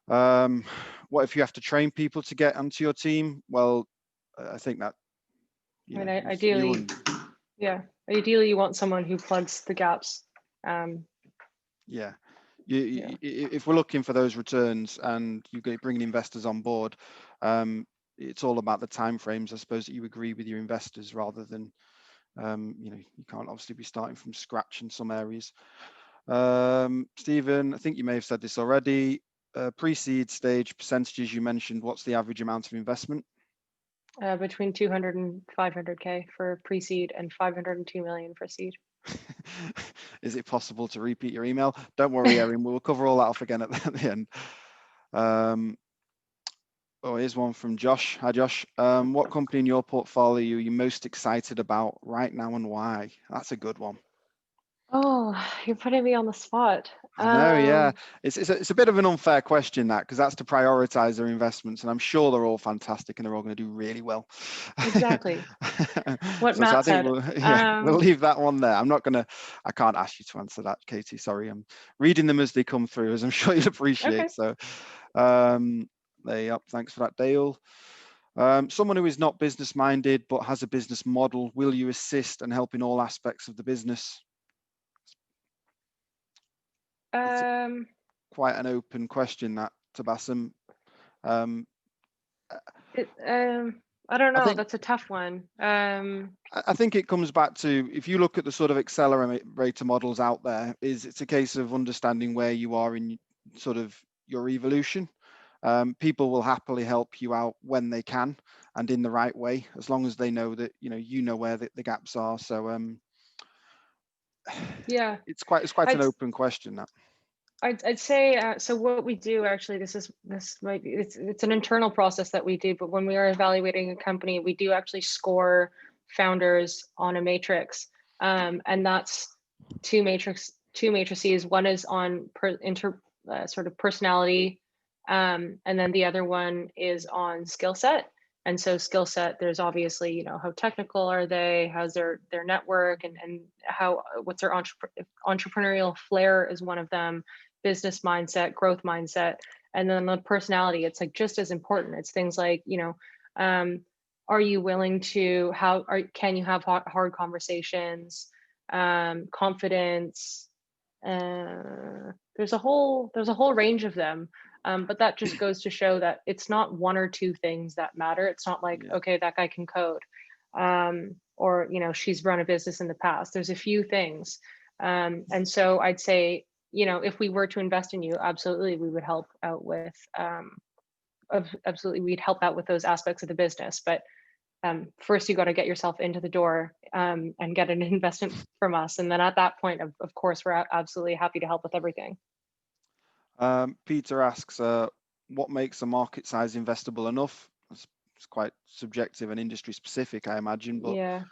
What if you have to train people to get onto your team? Well, I think that ideally you want someone who plugs the gaps. If we're looking for those returns and you get bringing investors on board, it's all about the timeframes, I suppose, that you agree with your investors, rather than you can't obviously be starting from scratch in some areas. Stephen, I think you may have said this already. Pre-seed stage percentages you mentioned, what's the average amount of investment? Between 200 and 500K for pre-seed and 502 million for seed. Is it possible to repeat your email? Don't worry, Erin, we'll cover all that off again at the end. Here's one from Josh. Hi, Josh. What company in your portfolio are you most excited about right now and why? That's a good one. Oh, you're putting me on the spot. I know, yeah. It's a bit of an unfair question, that, because that's to prioritize their investments, and I'm sure they're all fantastic and they're all going to do really well. Exactly. What Matt I think said. We'll leave that one there. I can't ask you to answer that, Katie. Sorry, I'm reading them as they come through, as I'm sure you'll appreciate. Okay. So, thanks for that, Dale. Someone who is not business minded but has a business model, will you assist and help in all aspects of the business? Quite an open question, that, Tabassum. I I don't know. think- That's a tough one. I think it comes back to, if you look at the sort of accelerator models out there, it's a case of understanding where you are in sort of your evolution. People will happily help you out when they can and in the right way, as long as they know that you know where the gaps are. So yeah, it's quite an open question, that. I'd say so. What we do actually, this might be it's an internal process that we do, but when we are evaluating a company, we do actually score founders on a matrix, and that's two matrices. One is on sort of personality, and then the other one is on skill set. And so skill set, there's obviously, how technical are they, how's their network, and what's their entrepreneurial flair is one of them, business mindset, growth mindset. And then the personality, it's like just as important. It's things like, are you willing to, can you have hard conversations, confidence, there's a whole range of them. But that just goes to show that it's not one or two things that matter. It's not like, okay, that guy can code, or, she's run a business in the past. There's a few things. And so I'd say, if we were to invest in you, absolutely, we would help out with, we'd help out with those aspects of the business. But first, you got to get yourself into the door and get an investment from us. And then at that point, of course, we're absolutely happy to help with everything. Peter asks, what makes a market size investable enough? It's quite subjective and industry specific, I imagine, but yeah.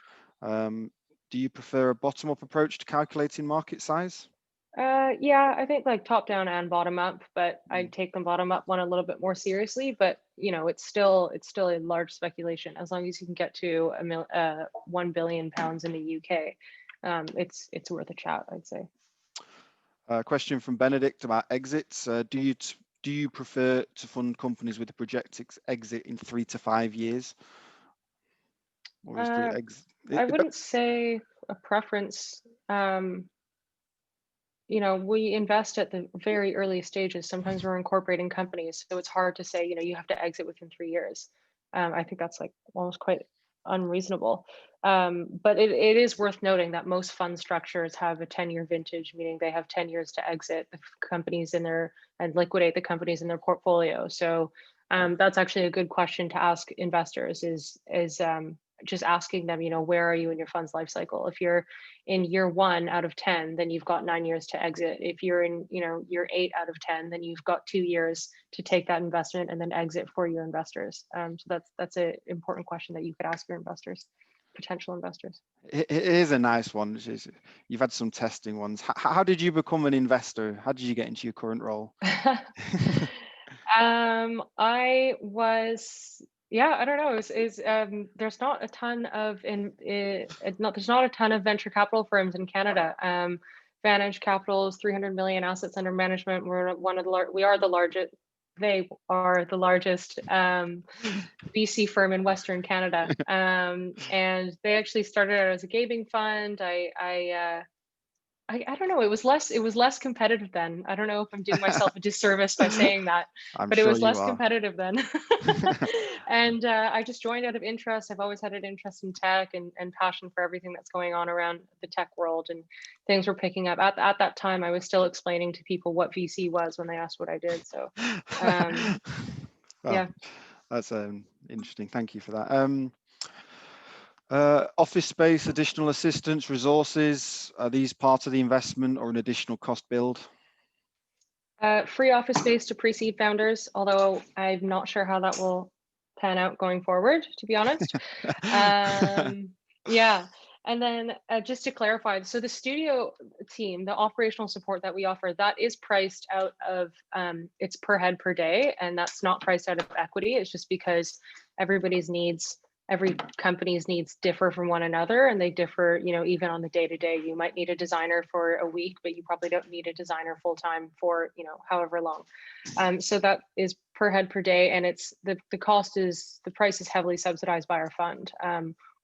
Do you prefer a bottom-up approach to calculating market size? Yeah, I think like top down and bottom up, but I take the bottom up one a little bit more seriously. But it's still a large speculation. As long as you can get to £1 billion in the UK, it's worth a chat, I'd say. Question from Benedict about exits. Do you prefer to fund companies with a projected exit in 3 to 5 years? Or is I wouldn't say a preference. We invest at the very early stages. Sometimes we're incorporating companies, so it's hard to say, you have to exit within 3 years. I think that's like almost quite unreasonable. But it is worth noting that most fund structures have a 10-year vintage, meaning they have 10 years to exit the companies and liquidate the companies in their portfolio. So that's actually a good question to ask investors is just asking them, where are you in your fund's life cycle? If you're in year 1 out of 10, then you've got 9 years to exit. If you're in, year 8 out of 10, then you've got 2 years to take that investment and then exit for your investors. So that's an important question that you could ask your investors, potential investors. It is a nice one. You've had some testing ones. How did you become an investor? How did you get into your current role? I was, I don't know. There's not a ton of there's not a ton of venture capital firms in Canada. Vantage Capital's 300 million assets under management. We are the largest. They are the largest VC firm in Western Canada, and they actually started out as a gaming fund. I don't know. It was less competitive then. I don't know if I'm doing myself a disservice by saying that, but it was less competitive then. And I just joined out of interest. I've always had an interest in tech and passion for everything that's going on around the tech world, and things were picking up. At that time, I was still explaining to people what VC was when they asked what I did. So, well, yeah. That's interesting. Thank you for that. Office space, additional assistance, resources, are these part of the investment or an additional cost build? Free office space to pre-seed founders, although I'm not sure how that will pan out going forward, to be honest. Yeah. And then just to clarify, so the studio team, the operational support that we offer, that is priced out of, it's per head per day, and that's not priced out of equity. It's just because every company's needs differ from one another, and they differ, even on the day-to-day. You might need a designer for a week, but you probably don't need a designer full-time for, however long. So that is per head per day, and it's the price is heavily subsidized by our fund.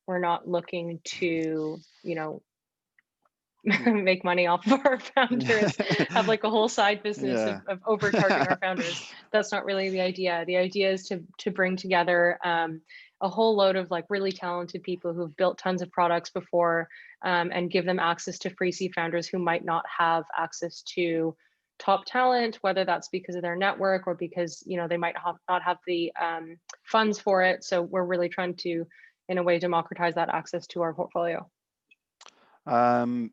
We're not looking to, make money off of our founders, have like a whole side business Yeah. of overcharging our founders. That's not really the idea. The idea is to bring together a whole load of like really talented people who've built tons of products before, and give them access to free seed founders who might not have access to top talent, whether that's because of their network or because, you know, they might not have the funds for it. So we're really trying to, in a way, democratize that access to our portfolio. And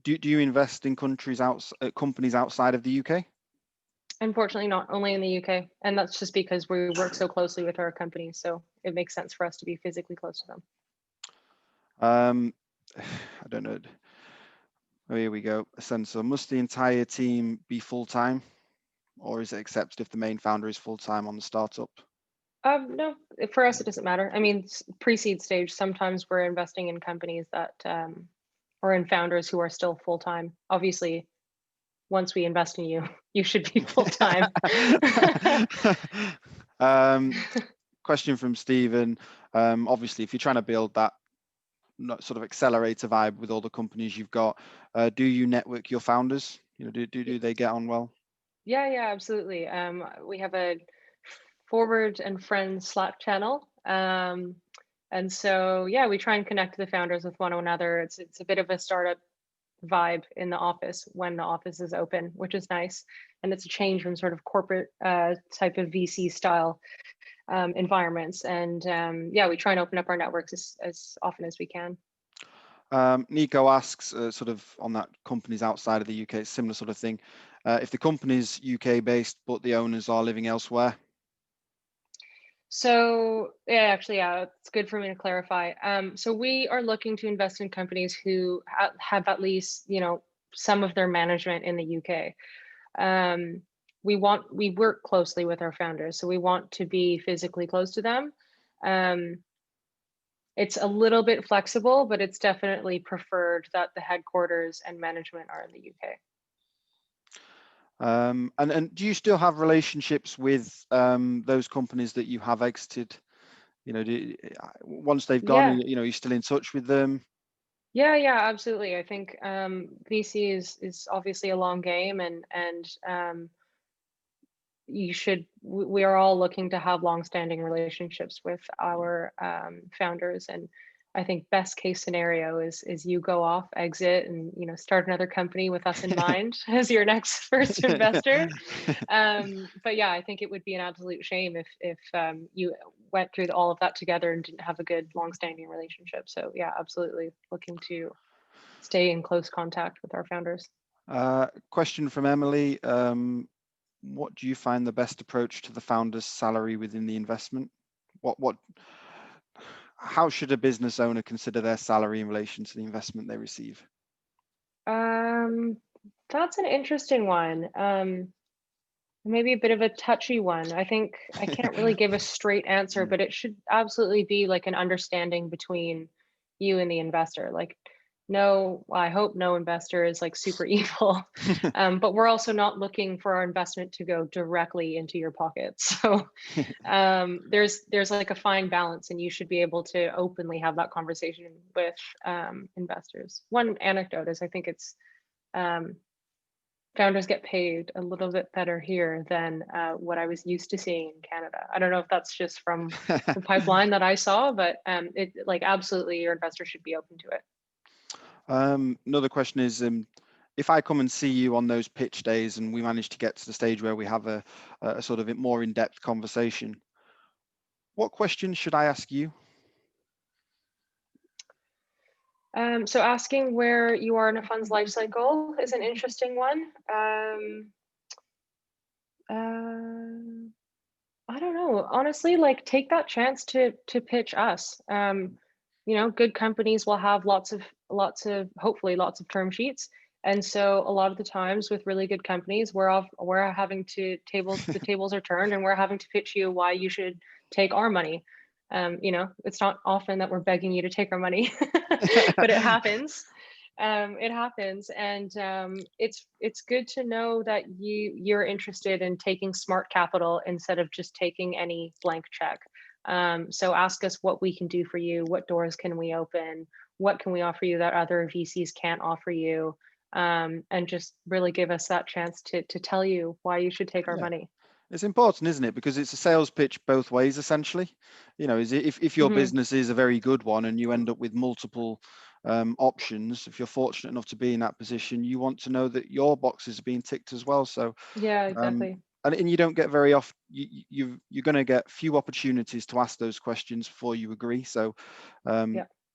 do you invest in companies outside of the UK? Unfortunately, not only in the UK, and that's just because we work so closely with our companies, so it makes sense for us to be physically close to them. I don't know. Oh, here we go. So must the entire team be full-time, or is it accepted if the main founder is full-time on the startup? No, for us, it doesn't matter. I mean, pre-seed stage, sometimes we're investing in companies that, or in founders who are still full-time. Obviously, once we invest in you, you should be full-time. Question from Stephen. Obviously, if you're trying to build that sort of accelerator vibe with all the companies you've got, do you network your founders? You know, do they get on well? Yeah, absolutely. We have a forward and friends Slack channel. And so, yeah, we try and connect the founders with one another. It's a bit of a startup vibe in the office when the office is open, which is nice. And it's a change from sort of corporate type of VC style environments. And yeah, we try and open up our networks as often as we can. Nico asks, sort of on that companies outside of the UK, similar sort of thing. If the company's UK based, but the owners are living elsewhere. So yeah, actually, yeah, it's good for me to clarify. So we are looking to invest in companies who have at least, you know, some of their management in the UK. We work closely with our founders, so we want to be physically close to them. It's a little bit flexible, but it's definitely preferred that the headquarters and management are in the UK. And do you still have relationships with those companies that you have exited? You know, once they've gone, you know, you're still in touch with them? Yeah, absolutely. I think VC is obviously a long game, and we are all looking to have long-standing relationships with our founders. And I think best case scenario is you go off, exit, and, you know, start another company with us in mind as your next first investor. But yeah, I think it would be an absolute shame if you went through all of that together and didn't have a good long-standing relationship. So yeah, absolutely looking to stay in close contact with our founders. Question from Emily. What do you find the best approach to the founder's salary within the investment? How should a business owner consider their salary in relation to the investment they receive? That's an interesting one. Maybe a bit of a touchy one. I think I can't really give a straight answer, but it should absolutely be like an understanding between you and the investor. Like, no, I hope no investor is like super evil, but we're also not looking for our investment to go directly into your pocket. So there's like a fine balance, and you should be able to openly have that conversation with investors. One anecdote is I think it's founders get paid a little bit better here than what I was used to seeing in Canada. I don't know if that's just from the pipeline that I saw, but it like absolutely your investor should be open to it. Another question is, if I come and see you on those pitch days and we manage to get to the stage where we have a sort of more in-depth conversation, what questions should I ask you? So asking where you are in a fund's life cycle is an interesting one. I don't know, honestly, like take that chance to pitch us. You know, good companies will have hopefully lots of term sheets. And so a lot of the times with really good companies, we're having to the tables are turned, and we're having to pitch you why you should take our money. You know, it's not often that we're begging you to take our money, but it happens. It happens, and it's good to know that you're interested in taking smart capital instead of just taking any blank check. So ask us what we can do for you. What doors can we open? what can we offer you that other VCs can't offer you, and just really give us that chance to tell you why you should take our money. It's important, isn't it? Because it's a sales pitch both ways, essentially. You know, if your business is a very good one and you end up with multiple options, if you're fortunate enough to be in that position, you want to know that your boxes are being ticked as well. So yeah, exactly. And you don't get very often. You're going to get few opportunities to ask those questions before you agree. So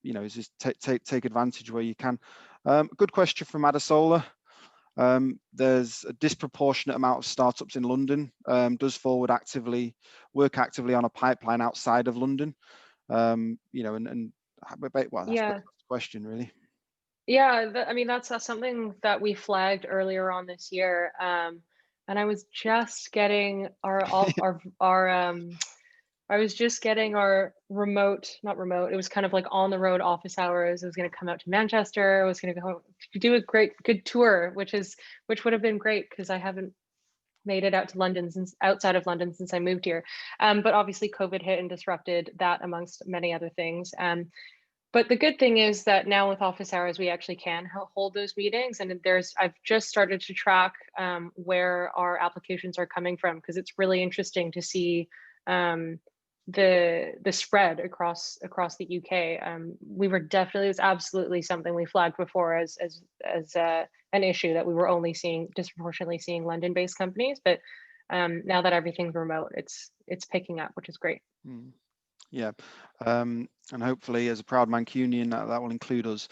you know, just take advantage where you can. Good question from Adasola. There's a disproportionate amount of startups in London. Does Forward work actively on a pipeline outside of London? You know, well, that's the question, really. Yeah, I mean, that's something that we flagged earlier on this year. And I was just getting I was just getting our not remote, it was kind of like on the road office hours. I was going to come out to Manchester. I was going to go do a good tour, which would have been great because I haven't made it out to London outside of London since I moved here. But obviously COVID hit and disrupted that amongst many other things. But the good thing is that now with office hours, we actually can hold those meetings. And I've just started to track where our applications are coming from, because it's really interesting to see the spread across the UK. It was absolutely something we flagged before as an issue, that we were only disproportionately seeing London-based companies. But now that everything's remote, it's picking up, which is great. Yeah, and hopefully, as a proud Mancunian, that will include us.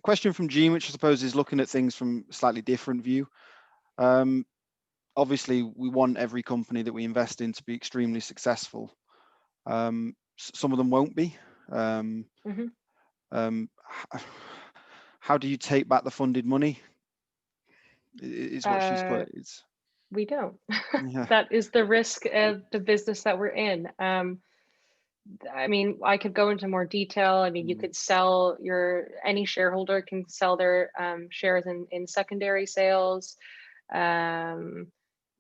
Question from Gene, which I suppose is looking at things from a slightly different view. Obviously, we want every company that we invest in to be extremely successful. Some of them won't be. How do you take back the funded money? Is what she's put. We don't. That is the risk of the business that we're in. I mean, I could go into more detail. I mean, you could sell any shareholder can sell their shares in secondary sales for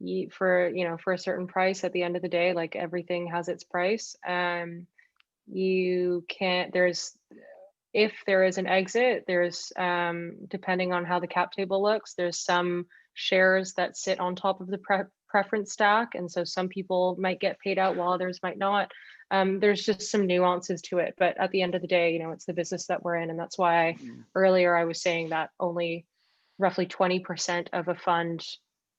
a certain price at the end of the day. Like, everything has its price. You can't, if there is an exit, there's depending on how the cap table looks, there's some shares that sit on top of the preference stack, and so some people might get paid out while others might not. There's just some nuances to it, but at the end of the day, it's the business that we're in, and that's why earlier I was saying that only roughly 20% of a fund,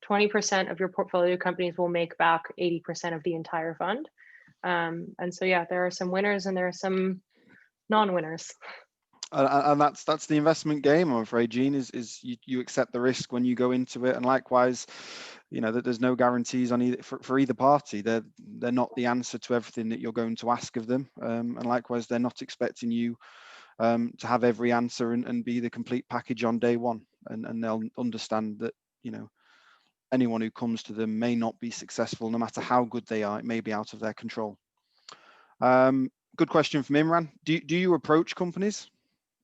20% of your portfolio companies will make back 80% of the entire fund. And so there are some winners and there are some non-winners. And that's the investment game, I'm afraid, Gene, is you accept the risk when you go into it. And likewise, that there's no guarantees on for either party. They're not the answer to everything that you're going to ask of them. And likewise, they're not expecting you to have every answer and be the complete package on day one. And they'll understand that, anyone who comes to them may not be successful, no matter how good they are. It may be out of their control. Good question from Imran. Do you approach companies?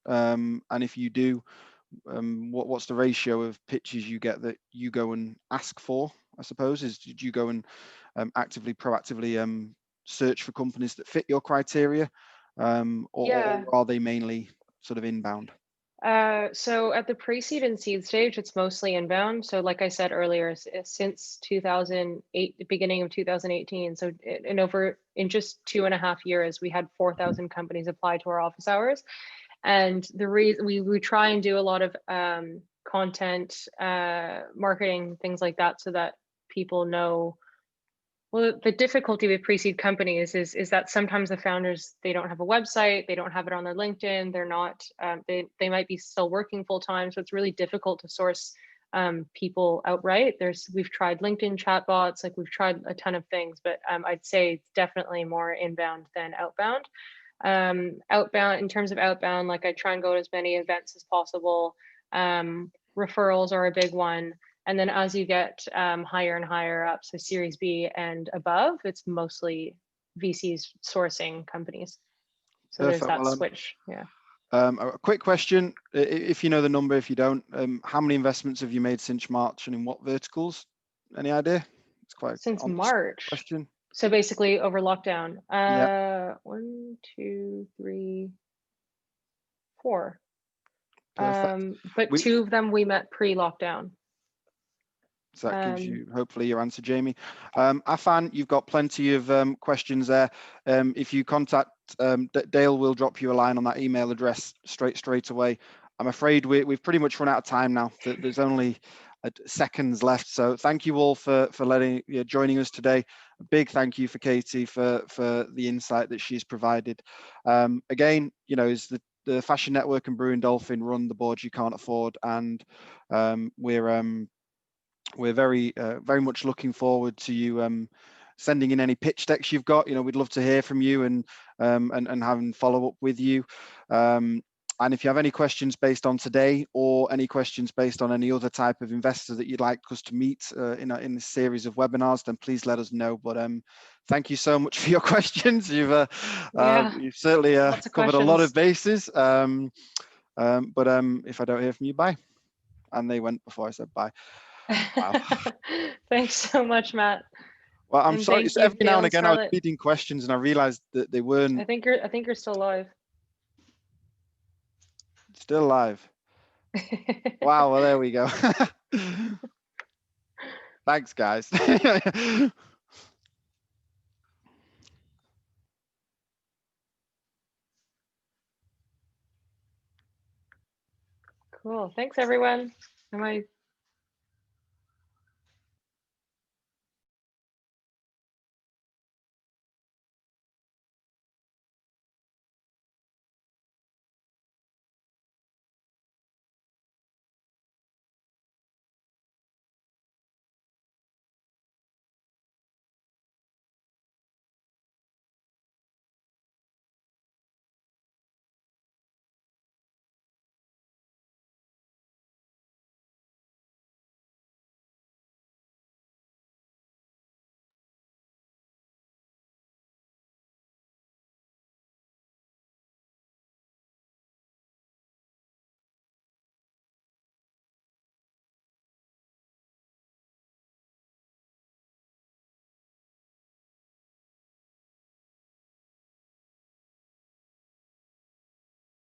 And if you do, what's the ratio of pitches you get that you go and ask for? I suppose did you go and proactively search for companies that fit your criteria, or are they mainly sort of inbound? So at the pre-seed and seed stage, it's mostly inbound. So like I said earlier, since 2008, the beginning of 2018, so in just 2.5 years, we had 4,000 companies apply to our office hours. And the reason we try and do a lot of content, marketing, things like that, so that people know. Well, the difficulty with pre-seed companies is that sometimes the founders, they don't have a website, they don't have it on their LinkedIn, they're not, they might be still working full time, so it's really difficult to source people outright. We've tried LinkedIn chatbots, like we've tried a ton of things, but I'd say it's definitely more inbound than outbound. Outbound, in terms of outbound, like I try and go to as many events as possible. Referrals are a big one. And then as you get higher and higher up, so Series B and above, it's mostly VCs sourcing companies. So Perfect. There's that switch. Yeah. A quick question, if you know the number, if you don't, how many investments have you made since March and in what verticals? Any idea? It's quite since March question. So basically over lockdown, 1, 2, 3, 4. Perfect. But 2 of them we met pre-lockdown. So that gives you hopefully your answer, Jamie. Afan, you've got plenty of questions there. If you contact Dale, will drop you a line on that email address straight away. I'm afraid we've pretty much run out of time now. There's only seconds left. So thank you all for joining us today. A big thank you for Katie for the insight that she's provided. Again, you know, is the Fashion Network and Brewin Dolphin run the boards you can't afford, and we're very much looking forward to you sending in any pitch decks you've got. You know, we'd love to hear from you and having follow up with you. And if you have any questions based on today, or any questions based on any other type of investor that you'd like us to meet in this series of webinars, then please let us know. But thank you so much for your questions. You've certainly covered a lot of bases. But if I don't hear from you, bye. And they went before I said bye. Wow. Thanks so much, Matt. Well, I'm sorry. It's every now and again I was reading questions and I realized that they weren't. I think you're still live. Still live. Wow. Well, there we go. Thanks, guys. Cool. Thanks, everyone. Am I